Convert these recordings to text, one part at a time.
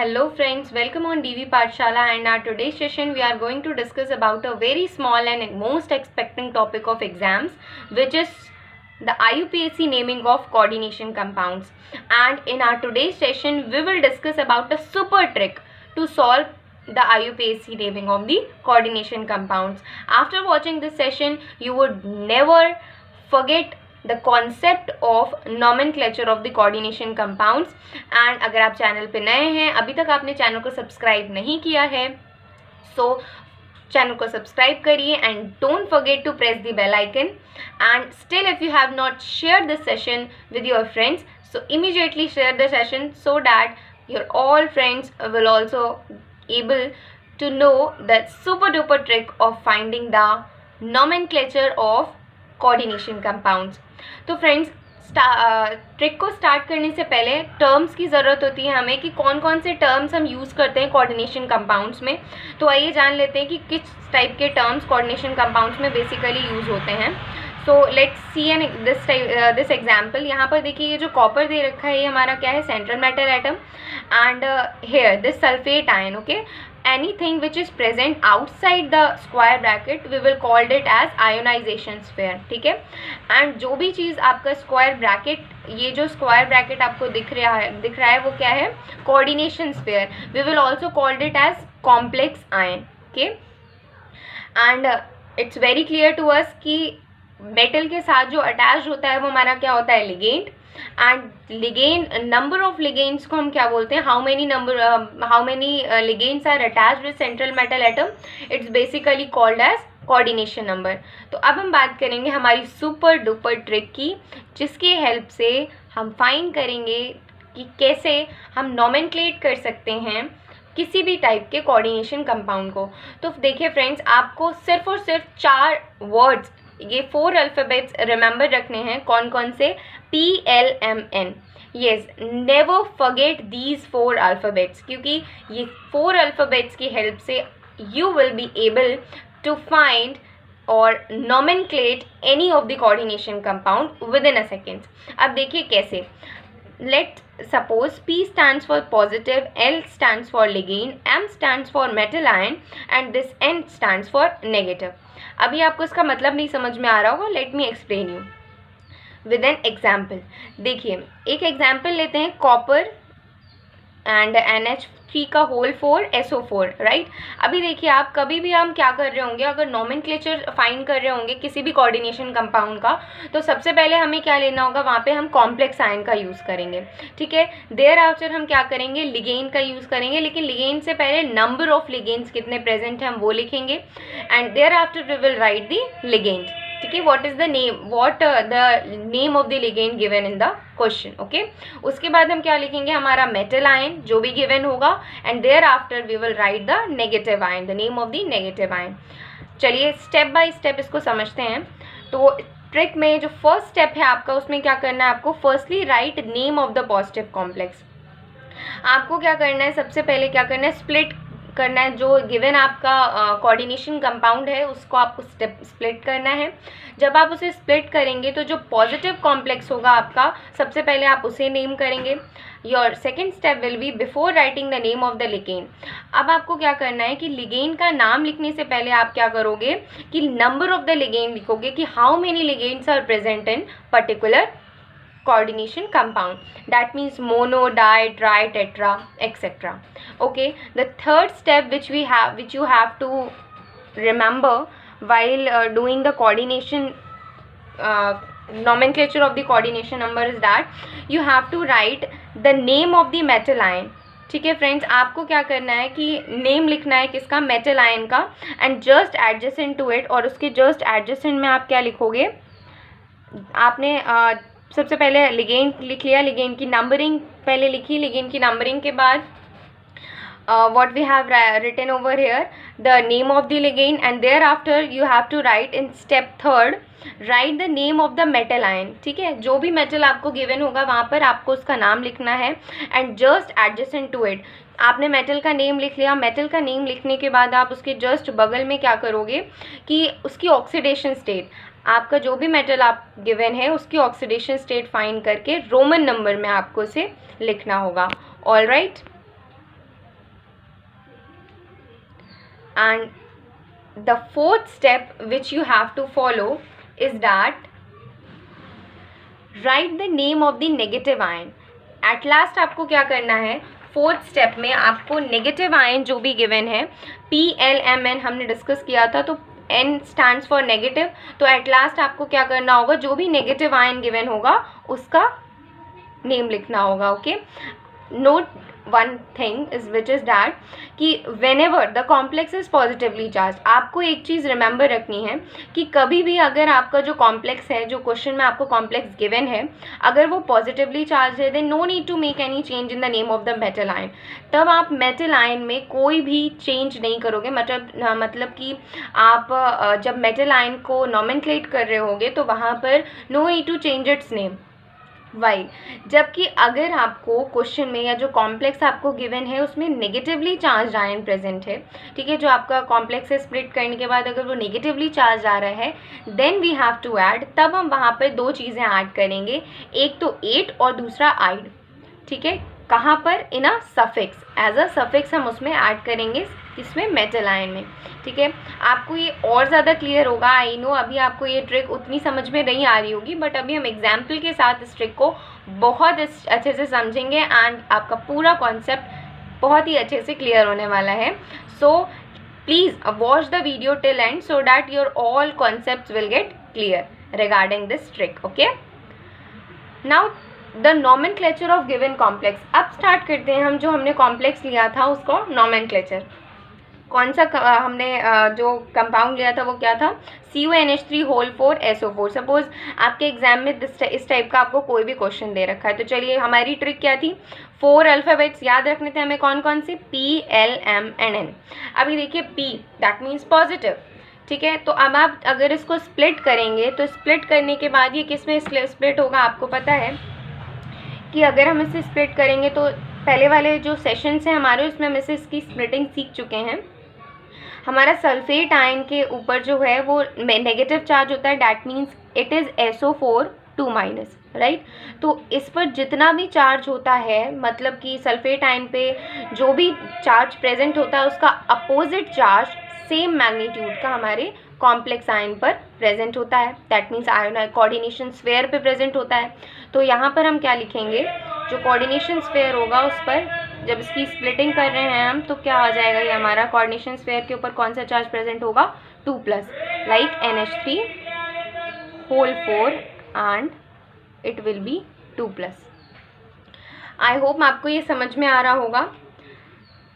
Hello friends, welcome on DV Pathshala, and our today's session we are going to discuss about a very small and most expecting topic of exams, which is the IUPAC naming of coordination compounds. And in our today's session we will discuss about a super trick to solve the IUPAC naming of the coordination compounds. After watching this session you would never forget the concept of nomenclature of the coordination compounds. And अगर आप channel पे नए हैं, अभी तक आपने channel को subscribe नहीं किया है, सो चैनल को सब्सक्राइब करिए and don't forget to press the bell icon. And still if you have not share this session with your friends, so immediately share the session so that your all friends will also able to know the super duper trick of finding the nomenclature of coordination compounds. तो friends, trick को start करने से पहले terms की ज़रूरत होती है हमें कि कौन कौन से टर्म्स हम यूज़ करते हैं कोऑर्डिनेशन कंपाउंड्स में. तो आइए जान लेते हैं कि किस टाइप के टर्म्स कोऑर्डिनेशन कंपाउंड्स में बेसिकली यूज़ होते हैं. So let's see in this example. यहाँ पर देखिए, ये जो कॉपर दे रखा है ये हमारा क्या है, central metal atom. And here this sulphate ion. Okay, anything which is present outside the square bracket we will called it as ionization sphere. ठीक है. एंड जो भी चीज़ आपका स्क्वायर ब्रैकेट, ये जो स्क्वायर ब्रैकेट आपको दिख रहा है वो क्या है, coordination sphere. We will also called it as complex ion. Okay, and it's very clear to us कि मेटल के साथ जो अटैच होता है वो हमारा क्या होता है, ligand. And ligand, number of ligands को हम क्या बोलते हैं, how many ligands are attached with central metal atom, it's basically called as coordination number. तो अब हम बात करेंगे हमारी सुपर डुपर ट्रिक की, जिसकी हेल्प से हम फाइंड करेंगे कि कैसे हम नॉमेनक्लेट कर सकते हैं किसी भी टाइप के कोऑर्डिनेशन कंपाउंड को. तो देखिए फ्रेंड्स, आपको सिर्फ और सिर्फ 4 वर्ड्स, ये 4 अल्फ़ाबेट्स रिमेंबर रखने हैं. कौन कौन से, PLMN. Yes, never forget these 4 alphabets, क्योंकि ये 4 अल्फ़ाबेट्स की हेल्प से you will be able to find or nomenclate any of the coordination compound within a second. अब देखिए कैसे. Let suppose P stands for positive, L stands for ligand, M stands for metal ion and this N stands for negative. अभी आपको इसका मतलब नहीं समझ में आ रहा होगा. Let me explain you with an example. देखिए, एक एग्जाम्पल लेते हैं, कॉपर एंड NH3 का होल 4 SO4, राइट. अभी देखिए, आप कभी भी हम क्या कर रहे होंगे, अगर नॉमेनक्लेचर फाइंड कर रहे होंगे किसी भी कोऑर्डिनेशन कंपाउंड का, तो सबसे पहले हमें क्या लेना होगा, वहाँ पे हम कॉम्प्लेक्स आयन का यूज़ करेंगे. ठीक है. देयर आफ्टर हम क्या करेंगे, लिगेंड का यूज़ करेंगे, लेकिन लिगेंड से पहले नंबर ऑफ लिगेंड्स कितने प्रेजेंट हैं हम वो लिखेंगे. And thereafter we will write the ligand. ठीक है, what is the name of the ligand given in the question. Okay, उसके बाद हम क्या लिखेंगे, हमारा मेटल आयन जो भी गिवन होगा, and thereafter we will write the negative ion, the name of the negative ion. चलिए स्टेप बाय स्टेप इसको समझते हैं. तो ट्रिक में जो फर्स्ट स्टेप है आपका, उसमें क्या करना है आपको, firstly write name of the positive complex. आपको क्या करना है, सबसे पहले क्या करना है, स्प्लिट करना है. जो गिवन आपका कोऑर्डिनेशन कंपाउंड है उसको आपको स्प्लिट करना है. जब आप उसे स्प्लिट करेंगे तो जो पॉजिटिव कॉम्प्लेक्स होगा आपका, सबसे पहले आप उसे नेम करेंगे. Your second step will be before writing the name of the ligand. अब आपको क्या करना है कि लिगेंड का नाम लिखने से पहले आप क्या करोगे कि नंबर ऑफ द लिगेंड लिखोगे, कि how many ligands are present in particular coordination compound. That means mono, di, tri, tetra, etc. Okay, the third step which you have to remember while doing the coordination nomenclature of the coordination number is that you have to write the name of the metal ion. ठीक है friends, आपको क्या करना है कि name लिखना है किसका, मेटल आयन का, and just adjacent to it, और उसके जस्ट एडजेसेंट में आप क्या लिखोगे, आपने सबसे पहले लिगेंड लिख लिया, लिगेंड की नंबरिंग पहले लिखी, लिगेंड की नंबरिंग के बाद what we have written over here, the name of the ligand, and thereafter you have to write in step third, write the name of the metal ion. ठीक है, जो भी मेटल आपको गिवन होगा वहाँ पर आपको उसका नाम लिखना है, and just adjacent to it. आपने मेटल का नेम लिख लिया. मेटल का नेम लिखने के बाद आप उसके जस्ट बगल में क्या करोगे कि उसकी ऑक्सीडेशन स्टेट, आपका जो भी मेटल आप गिवन है उसकी ऑक्सीडेशन स्टेट फाइंड करके रोमन नंबर में आपको उसे लिखना होगा. All right. and the fourth step which you have to follow is that write the name of the negative ion. At last आपको क्या करना है, फोर्थ स्टेप में आपको नेगेटिव आयन जो भी गिवन है, PLMN हमने डिस्कस किया था, तो N स्टैंड्स फॉर नेगेटिव, तो एट लास्ट आपको क्या करना होगा, जो भी नेगेटिव आयन गिवन होगा उसका नेम लिखना होगा. Okay, note one thing is which is that कि whenever the complex is positively charge, आपको एक चीज़ रिमेंबर रखनी है कि कभी भी अगर आपका जो कॉम्प्लेक्स है, जो क्वेश्चन में आपको कॉम्प्लेक्स गिवन है, अगर वो पॉजिटिवली चार्ज है, then no need to make any change in the name of the metal ion. तब आप मेटल आयन में कोई भी चेंज नहीं करोगे. मतलब कि आप जब मेटल आयन को नॉमेनक्लेट कर रहे होगे तो वहाँ पर no need to change its name. Why, जबकि अगर आपको क्वेश्चन में या जो कॉम्प्लेक्स आपको गिवन है उसमें नेगेटिवली चार्ज आयन प्रेजेंट है, ठीक है, जो आपका कॉम्प्लेक्स है स्प्लिट करने के बाद अगर वो नेगेटिवली चार्ज आ रहा है, then we have to add, तब हम वहाँ पर दो चीज़ें ऐड करेंगे, एक तो एट और दूसरा आइड. ठीक है, कहाँ पर, in a suffix, as a suffix हम उसमें ऐड करेंगे, इसमें मेटल आयन में. ठीक है, आपको ये और ज़्यादा क्लियर होगा. आई नो अभी आपको ये ट्रिक उतनी समझ में नहीं आ रही होगी, बट अभी हम एग्जाम्पल के साथ इस ट्रिक को बहुत अच्छे से समझेंगे एंड आपका पूरा कॉन्सेप्ट बहुत ही अच्छे से क्लियर होने वाला है. So please watch the video till and so that your all concepts will get clear regarding this trick. Okay, now the nomenclature of given complex. अब स्टार्ट करते हैं हम जो हमने कॉम्प्लेक्स लिया था उसको नॉमेनक्लेचर. कौन सा हमने जो कंपाउंड लिया था वो क्या था, CuNH3 होल 4 SO4. सपोज आपके एग्जाम में इस टाइप का आपको कोई भी क्वेश्चन दे रखा है, तो चलिए हमारी ट्रिक क्या थी, 4 अल्फ़ाबेट्स याद रखने थे हमें. कौन कौन से, P, L, M and N. अभी देखिए P दैट मीन्स पॉजिटिव. ठीक है, तो अब आप अगर इसको स्प्लिट करेंगे तो स्प्लिट करने के बाद ये किस में स्प्लिट होगा, आपको पता है कि अगर हम इसे स्प्लिट करेंगे तो पहले वाले जो सेशंस हैं हमारे उसमें हम इसे इसकी स्प्लिटिंग सीख चुके हैं. हमारा सल्फेट आयन के ऊपर जो है वो नेगेटिव चार्ज होता है, that means it is SO4 2-, right. तो इस पर जितना भी चार्ज होता है, मतलब कि सल्फेट आयन पे जो भी चार्ज प्रेजेंट होता है उसका अपोजिट चार्ज सेम मैग्नीट्यूड का हमारे कॉम्प्लेक्स आयन पर प्रेजेंट होता है, that means ion coordination sphere पे प्रेजेंट होता है. तो यहाँ पर हम क्या लिखेंगे, जो कोऑर्डिनेशन स्फीयर होगा उस पर जब इसकी स्प्लिटिंग कर रहे हैं हम, तो क्या आ जाएगा, ये हमारा कोऑर्डिनेशन स्फीयर के ऊपर कौन सा चार्ज प्रेजेंट होगा, 2+, like NH3 whole 4 and it will be 2+. I hope आपको ये समझ में आ रहा होगा.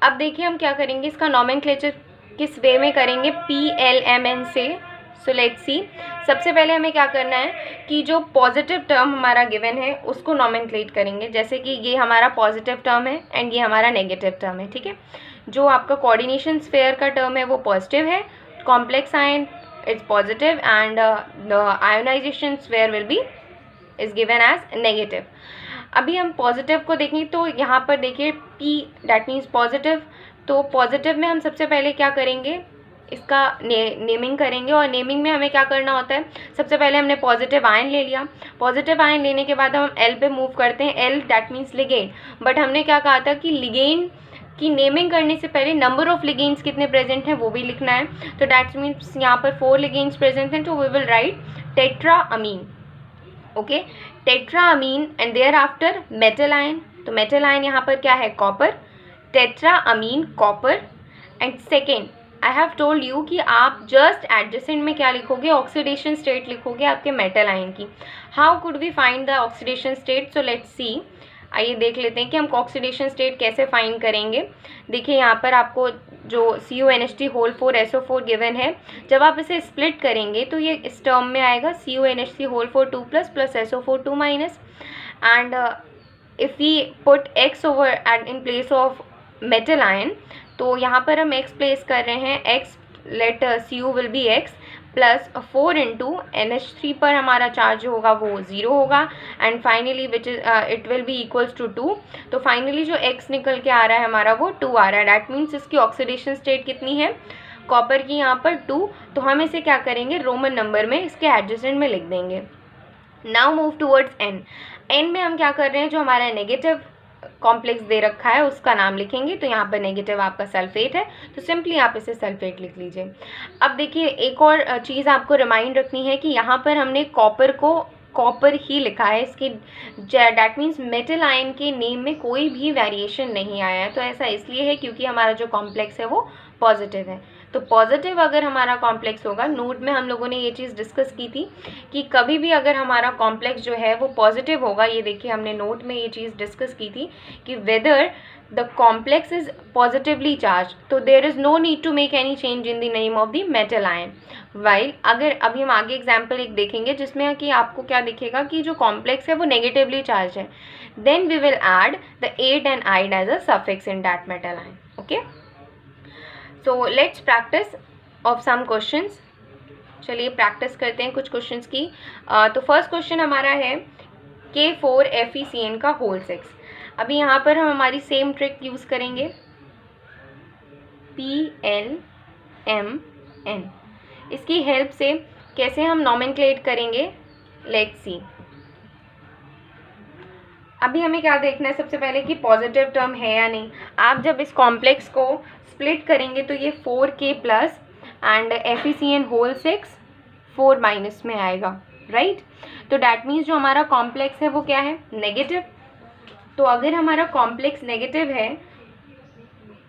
अब देखिए हम क्या करेंगे, इसका नॉमेनक्लेचर किस वे में करेंगे, PLMN से. सो लेट्स सी, सबसे पहले हमें क्या करना है कि जो पॉजिटिव टर्म हमारा गिवन है उसको नॉमेनक्लेट करेंगे. जैसे कि ये हमारा पॉजिटिव टर्म है एंड ये हमारा नेगेटिव टर्म है. ठीक है, जो आपका कोऑर्डिनेशन स्फीयर का टर्म है वो पॉजिटिव है, complex ion is positive and the ionization sphere will be is given as negative. अभी हम पॉजिटिव को देखें तो यहाँ पर देखिए P डैट मीन्स पॉजिटिव. तो पॉजिटिव में हम सबसे पहले क्या करेंगे, इसका नेमिंग करेंगे. और नेमिंग में हमें क्या करना होता है, सबसे पहले हमने पॉजिटिव आयन ले लिया. पॉजिटिव आयन लेने के बाद हम L पे मूव करते हैं. L that means ligand. But हमने क्या कहा था कि लिगेंड की नेमिंग करने से पहले नंबर ऑफ लिगेंड्स कितने प्रेजेंट हैं वो भी लिखना है. तो दैट मीन्स यहाँ पर 4 लिगेंड्स प्रेजेंट हैं, तो we will write tetraammine. Okay, tetraammine and thereafter metal ion. तो मेटल आयन यहाँ पर क्या है, copper, tetraammine copper. And second I have told you कि आप जस्ट एडजेसेंट में क्या लिखोगे, ऑक्सीडेशन स्टेट लिखोगे आपके मेटल आयन की. How could we find the oxidation state, so let's see. आइए देख लेते हैं कि हम ऑक्सीडेशन स्टेट कैसे फाइंड करेंगे. देखिए यहाँ पर आपको जो CuNH3 होल 4 SO4 गिवन है, जब आप इसे स्प्लिट करेंगे तो ये इस टर्म में आएगा CuNH3 whole 4 2+ plus SO4 2-. And if we put X over and in place of metal ion, तो यहाँ पर हम X प्लेस कर रहे हैं. X let Cu will be X plus 4 into NH3 पर हमारा चार्ज होगा वो 0 होगा. And finally which is it will be equals to 2. तो फाइनली जो X निकल के आ रहा है हमारा वो 2 आ रहा है. डैट मीन्स इसकी ऑक्सीडेशन स्टेट कितनी है, कॉपर की यहाँ पर 2. तो हम इसे क्या करेंगे, रोमन नंबर में इसके एडजेसेंट में लिख देंगे. Now move towards N. N में हम क्या कर रहे हैं, जो हमारा नेगेटिव कॉम्प्लेक्स दे रखा है उसका नाम लिखेंगे, तो यहाँ पर नेगेटिव आपका सल्फेट है, तो सिंपली आप इसे सल्फेट लिख लीजिए। अब देखिए एक और चीज़ आपको रिमाइंड रखनी है कि यहाँ पर हमने कॉपर को कॉपर ही लिखा है, इसके डैट मीन्स मेटल आयन के नेम में कोई भी वेरिएशन नहीं आया है। तो ऐसा इसलिए है क्योंकि हमारा जो कॉम्प्लेक्स है वो पॉजिटिव है। तो पॉजिटिव अगर हमारा कॉम्प्लेक्स होगा, नोट में हम लोगों ने ये चीज़ डिस्कस की थी कि कभी भी अगर हमारा कॉम्प्लेक्स जो है वो पॉजिटिव होगा, ये देखिए हमने नोट में ये चीज़ डिस्कस की थी कि whether the complex is positively charge, तो there is no need to make any change in the name of the metal ion. While अगर अभी हम आगे एग्जाम्पल एक देखेंगे जिसमें कि आपको क्या दिखेगा कि जो कॉम्प्लेक्स है वो नेगेटिवली चार्ज है, then we will add the ate and ide as a suffix in that metal ion. Okay, so let's practice of some questions. चलिए प्रैक्टिस करते हैं कुछ क्वेश्चंस की। तो फर्स्ट क्वेश्चन हमारा है K4FeCN का होल 6। अभी यहाँ पर हम हमारी सेम ट्रिक यूज़ करेंगे, PLMN। इसकी हेल्प से कैसे हम नॉमेनक्लेट करेंगे, लेट्स सी। अभी हमें क्या देखना है, सबसे पहले कि पॉजिटिव टर्म है या नहीं। आप जब इस कॉम्प्लेक्स को स्प्लिट करेंगे तो ये 4K plus and FeCN whole 6 4 minus में आएगा, राइट। तो डैट मीन्स जो हमारा कॉम्प्लेक्स है वो क्या है, नेगेटिव। तो अगर हमारा कॉम्प्लेक्स नेगेटिव है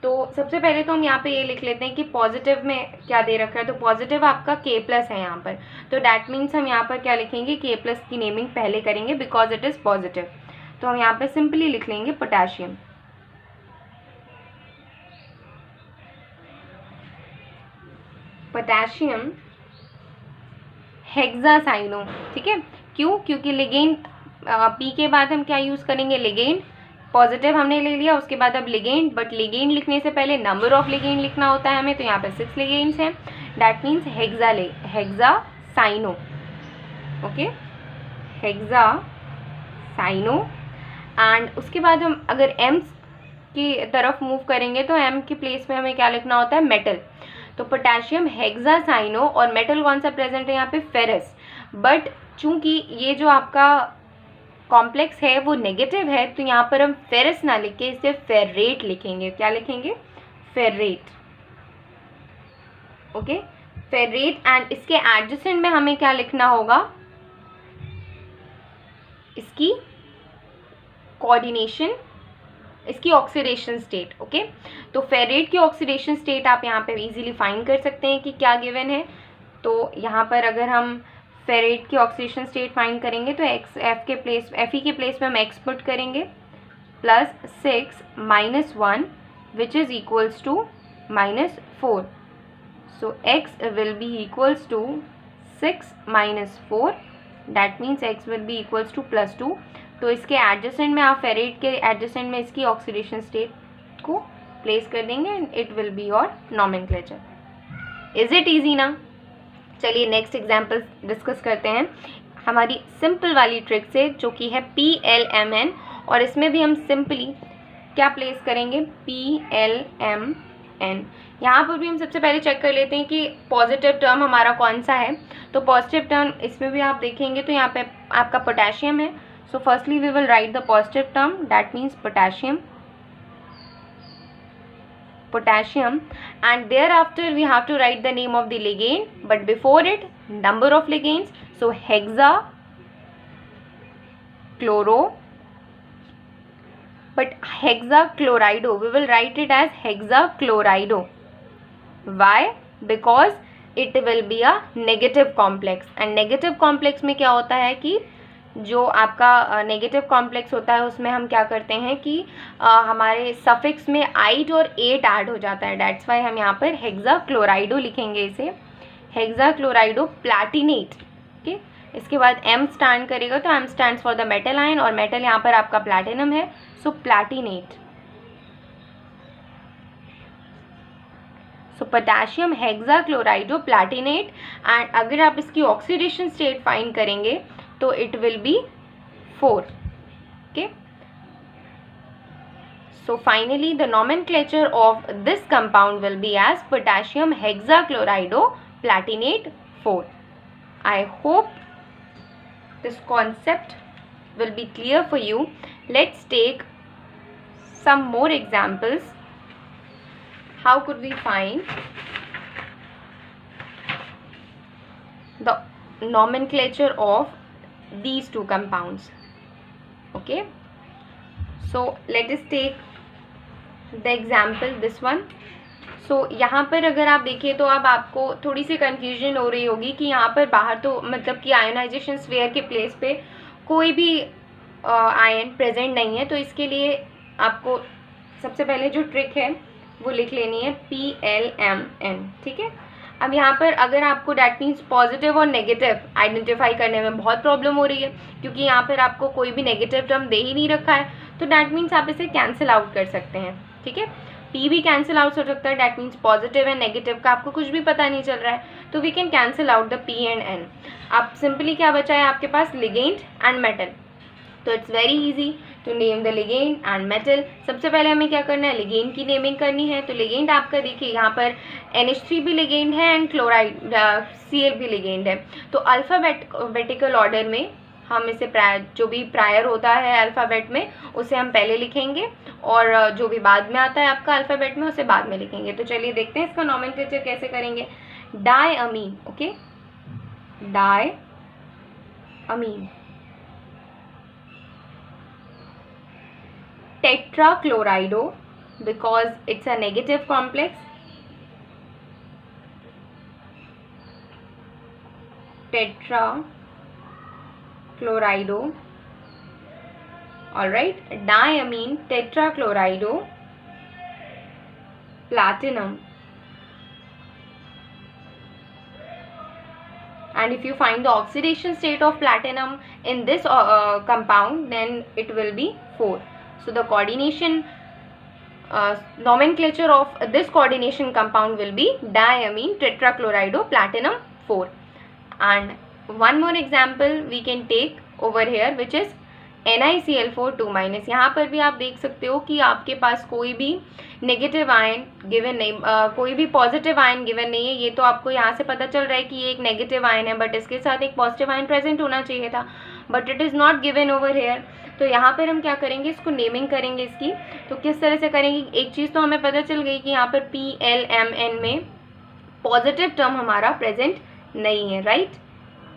तो सबसे पहले तो हम यहाँ पे ये लिख लेते हैं कि पॉजिटिव में क्या दे रखा है, तो पॉजिटिव आपका K प्लस है यहाँ पर। तो डैट मीन्स हम यहाँ पर क्या लिखेंगे, K प्लस की नेमिंग पहले करेंगे बिकॉज इट इज़ पॉजिटिव। तो हम यहाँ पे सिंपली लिख लेंगे पोटेशियम। पोटेशियम हेक्सासाइनो, ठीक है। क्यों, क्योंकि लिगेंड P के बाद हम क्या यूज़ करेंगे, लिगेंड। पॉजिटिव हमने ले लिया, उसके बाद अब लिगेंड, बट लिगेंड लिखने से पहले नंबर ऑफ लिगेंड लिखना होता है हमें, तो यहाँ पे 6 लिगेंड्स हैं। That means hexacyano. Okay, hexacyano. And उसके बाद हम अगर M की तरफ मूव करेंगे तो M के प्लेस में हमें क्या लिखना होता है, मेटल। तो पोटेशियम हेक्सासाइनो, और मेटल कौन सा प्रेजेंट है यहाँ पे, फेरस। बट चूंकि ये जो आपका कॉम्प्लेक्स है वो नेगेटिव है, तो यहाँ पर हम फेरस ना लिख के इसे फेरेट लिखेंगे। क्या लिखेंगे, फेरेट। Okay, ferrate. एंड इसके एडजेसेंट में हमें क्या लिखना होगा, इसकी कोऑर्डिनेशन, इसकी ऑक्सीडेशन स्टेट। ओके, तो फेरेट की ऑक्सीडेशन स्टेट आप यहाँ पे इजीली फाइंड कर सकते हैं कि क्या गिवन है। तो यहाँ पर अगर हम फेरेट की ऑक्सीडेशन स्टेट फाइंड करेंगे तो Fe के प्लेस में हम x पुट करेंगे, plus 6 minus 1 which is equals to -4। So x will be equals to 6 minus 4, that means x will be equals to +2। तो इसके एडजेसेंट में आप फेरेट के एडजेसेंट में इसकी ऑक्सीडेशन स्टेट को प्लेस कर देंगे and it will be your nomenclature. Is it easy ना। चलिए नेक्स्ट एग्जाम्पल डिस्कस करते हैं हमारी सिंपल वाली ट्रिक से, जो कि है PLMN। और इसमें भी हम सिंपली क्या प्लेस करेंगे, PLMN। यहाँ पर भी हम सबसे पहले चेक कर लेते हैं कि पॉजिटिव टर्म हमारा कौन सा है। तो पॉजिटिव टर्म इसमें भी आप देखेंगे तो यहाँ पे आपका पोटेशियम है। So firstly we will write the positive term, that means potassium, and thereafter we have to write the name of the ligand, but before it number of ligands. So hexachloro, but hexachlorido we will write it as hexachlorido. Why? Because it will be a negative complex, and negative complex में क्या होता है कि जो आपका negative complex होता है उसमें हम क्या करते हैं कि हमारे सफिक्स में आइड और एट ऐड हो जाता है। डैट्स वाई हम यहाँ पर हेक्साक्लोराइडो लिखेंगे, इसे हेक्साक्लोराइडो प्लैटिनेट। ओके, इसके बाद M स्टैंड करेगा तो M stands for the metal ion, और मेटल यहाँ पर आपका प्लैटिनम है, सो प्लैटिनेट। सो पोटेशियम हेक्साक्लोराइडो प्लैटिनेट। एंड अगर आप इसकी ऑक्सीडेशन स्टेट फाइंड करेंगे तो it will be 4. Okay, so finally the nomenclature of this compound will be as potassium hexachlorido platinate 4. I hope this concept will be clear for you. Let's take some more examples. How could we find the nomenclature of these two compounds? Okay, so let us take the example this one. So यहाँ पर अगर आप देखें तो अब आपको थोड़ी सी confusion हो रही होगी कि यहाँ पर बाहर तो मतलब कि आयोनाइजेशन स्फीयर के प्लेस पे कोई भी आयन प्रेजेंट नहीं है, तो इसके लिए आपको सबसे पहले जो ट्रिक है वो लिख लेनी है PLMN, ठीक है। अब यहाँ पर अगर आपको डैट मीन्स पॉजिटिव और नेगेटिव आइडेंटिफाई करने में बहुत प्रॉब्लम हो रही है, क्योंकि यहाँ पर आपको कोई भी नेगेटिव टर्म दे ही नहीं रखा है, तो डैट मीन्स आप इसे कैंसिल आउट कर सकते हैं, ठीक है। P भी कैंसिल आउट हो सकता है, that means positive and negative का आपको कुछ भी पता नहीं चल रहा है, तो we can cancel out the P and N। अब सिंपली क्या बचा है आपके पास, लिगेंड एंड मेटल। तो it's very easy to name the ligand and metal. सबसे पहले हमें क्या करना है, लिगेंड की नेमिंग करनी है। तो लिगेंड आपका देखिए यहाँ पर NH3 भी लिगेंड है एंड क्लोराइड Cl भी लिगेंड है। तो अल्फ़ाबेटिकल ऑर्डर में हम इसे जो भी प्रायर होता है अल्फ़ाबेट में उसे हम पहले लिखेंगे, और जो भी बाद में आता है आपका अल्फ़ाबेट में उसे बाद में लिखेंगे। तो चलिए देखते हैं इसका नोमेनक्लेचर कैसे करेंगे। डायअमीन, okay, डायअमीन। Tetrachlorido, because it's a negative complex. Tetrachlorido. All right, diamine tetrachlorido, platinum. And if you find the oxidation state of platinum in this compound, then it will be 4. So the coordination nomenclature of this coordination compound will be diamine tetrachlorido platinum 4. And one more example we can take over here, which is NiCl4 2-। यहाँ पर भी आप देख सकते हो कि आपके पास कोई भी नेगेटिव आयन गिवन नहीं, कोई भी पॉजिटिव आयन गिवन नहीं है। ये तो आपको यहाँ से पता चल रहा है कि ये एक नेगेटिव आयन है, बट इसके साथ एक पॉजिटिव आयन प्रेजेंट होना चाहिए था, but it is not given over here. तो यहाँ पर हम क्या करेंगे, इसको नेमिंग करेंगे इसकी। तो किस तरह से करेंगे, एक चीज़ तो हमें पता चल गई कि यहाँ पर PLMN में पॉजिटिव टर्म हमारा प्रेजेंट नहीं है, right.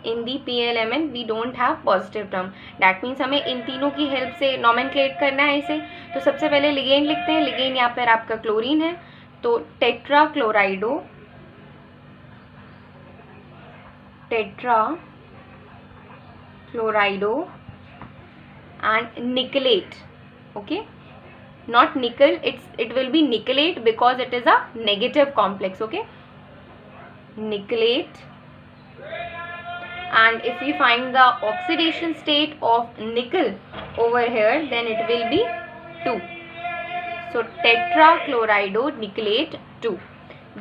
In the PLMN we don't have positive term. That means हमें इन तीनों की हेल्प से नोमेनक्लेट करना है इसे। तो सबसे पहले लिगेंड लिखते हैं। लिगेंड यहाँ पर आपका क्लोरीन है, तो टेट्राक्लोराइडो and nickelate, okay, not nickel, it will be nickelate because it is a negative complex, okay, nickelate. And if we find the oxidation state of nickel over here, then it will be 2. So tetrachlorido nickelate 2.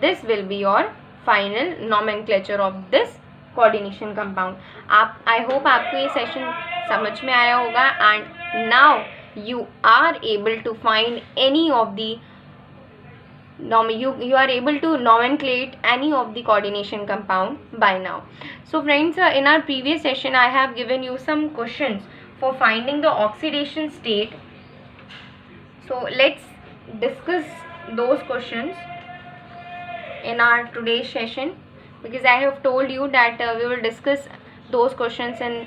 This will be your final nomenclature of this coordination compound. I hope आपको ये session समझ में आया होगा, and now you are able to find any of the you are able to nomenclate any of the coordination compound by now. So friends, in our previous session I have given you some questions for finding the oxidation state. So let's discuss those questions in our today's session, because I have told you that we will discuss those questions in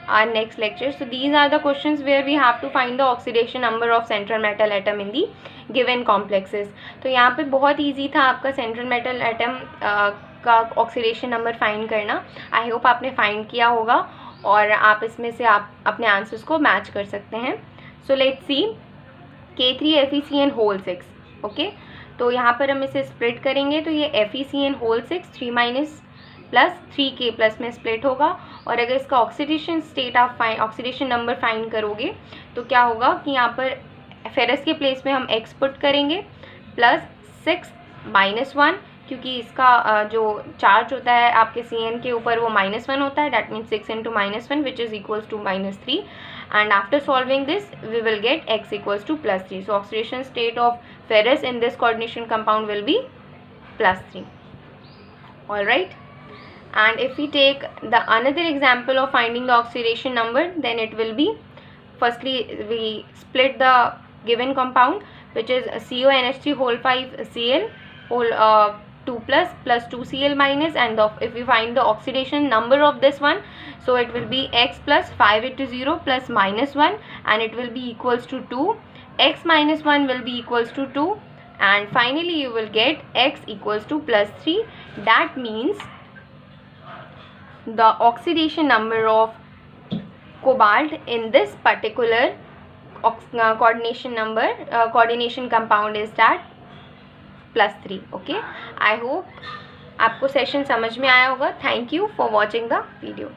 our next lecture. So these are the questions where we have to find the oxidation number of central metal atom in the given complexes. तो यहाँ पे बहुत easy था आपका central metal atom का oxidation number find करना. I hope आपने find किया होगा और आप इसमें से आप अपने answers को match कर सकते हैं. So let's see K3FeCN whole 6. Okay, तो यहाँ पर हम इसे split करेंगे तो ये FeCN whole 6 3- plus 3K plus में स्प्लिट होगा. और अगर इसका ऑक्सीडेशन स्टेट आप ऑक्सीडेशन नंबर फाइंड करोगे तो क्या होगा कि यहाँ पर फेरस के प्लेस में हम X पुट करेंगे प्लस 6-1, क्योंकि इसका जो चार्ज होता है आपके CN के ऊपर वो -1 होता है. That means 6 × -1 which is equals to -3. And after solving this we will get X equals to +3. So oxidation state of ferrous in this coordination compound will be +3. All right. And if we take the another example of finding the oxidation number, then it will be, firstly we split the given compound, which is CONH3 whole 5 Cl whole 2 plus 2 Cl minus, and if we find the oxidation number of this one, so it will be x plus 580 plus minus 1, and it will be equals to 2. X minus 1 will be equals to 2, and finally you will get x equals to plus 3. That means the oxidation number of cobalt in this particular coordination compound is that +3. Okay, I hope आपको session समझ में आया होगा. Thank you for watching the video.